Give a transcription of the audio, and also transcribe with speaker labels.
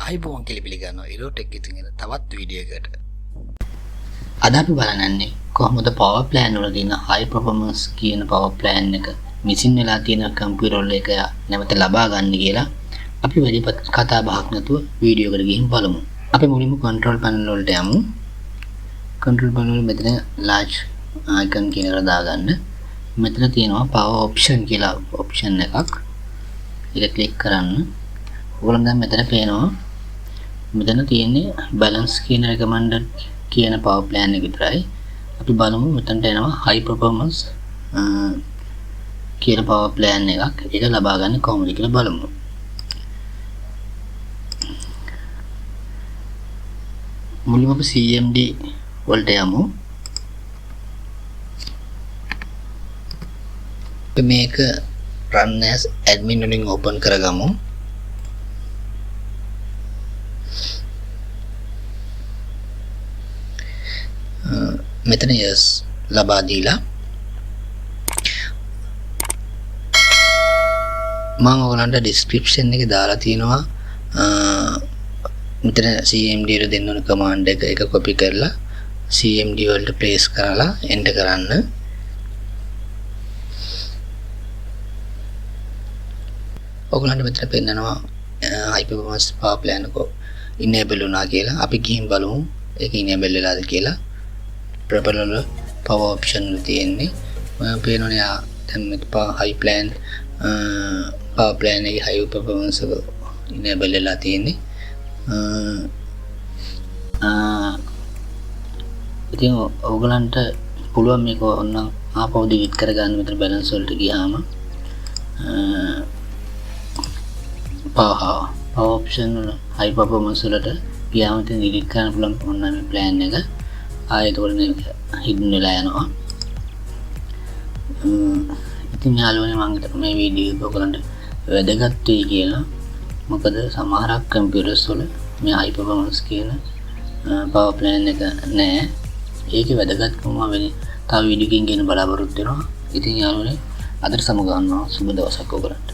Speaker 1: ආයිබෝන් කියලා පිළිගන්නවා ඉරෝටෙක් ඉතින් එන තවත් වීඩියෝ එකකට. අද අපි බලන්නේ කොහොමද power plan වල තියෙන high performance කියන power plan එක මිසින් වෙලා තියෙන කම්පියුටර් වල එක නැවත ලබා ගන්න කියලා අපි වැඩි කතා බහක් නැතුව වීඩියෝ එකට ගිහින් බලමු. අපි මුලින්ම control panel වලට යමු. control panel වල මෙතන large icon කියන එක දාගන්න. මෙතන තියෙනවා power option කියලා option එකක්. ඒක ක්ලික් කරන්න. ඔයගොල්ලන් දැන් මෙතන පේනවා මෙතන තියෙන්නේ balance කියන recommended කියන power plan එක විතරයි. අපි බලමු මෙතනට එනවා high performance කියන power plan එකක්. ඒක ලබා ගන්න කොහොමද කියලා බලමු. මුලින්ම අපි CMD වලට යමු. මේක run as admin වලින් open කරගමු. මෙතන yes ලබා දීලා මම ඔයගලන්ට description එකේ දාලා තියෙනවා මෙතන CMD වල දෙන්න ඕන command එක copy කරලා CMD වලට place කරලා enter කරන්න. ඔයගලන්ට මෙතන පෙන්නනවා high performance power plan එක enable වුණා කියලා. අපි ගිහින් බලමු ඒක enable වෙලාද කියලා. proper වල power option වල තියෙන්නේ මම පේනවනේ දැන් මේක high plan power plan එකේ high performance එක enable වෙලා තියෙන්නේ. ඉතින් ඔයගලන්ට පුළුවන් මේක ඕනනම් ආපහු delete කරගන්න. මෙතන balance වලට ගියාම power option වල high performance වලට ගියාම ඉතින් delete කරන්න පුළුවන් ඕනනම් මේ plan එක ආයෙත් ඔයගොල්ලෝ hidden වෙලා යනවා. ඉතින් යාළුවනේ මම හිතුවා මේ වීඩියෝ එක ඔයගලන්ට වැදගත් වෙයි කියලා. මොකද සමහරක් කම්පියුටර්ස් වල මේ high performance කියන power plan එක නැහැ. ඒකේ වැදගත්කම මම වෙන තව වීඩියෝ එකකින් ගෙන බලාපොරොත්තු වෙනවා. ඉතින් යාළුවනේ අදට සමු ගන්නවා. සුබ දවසක් ඔයගලන්ට.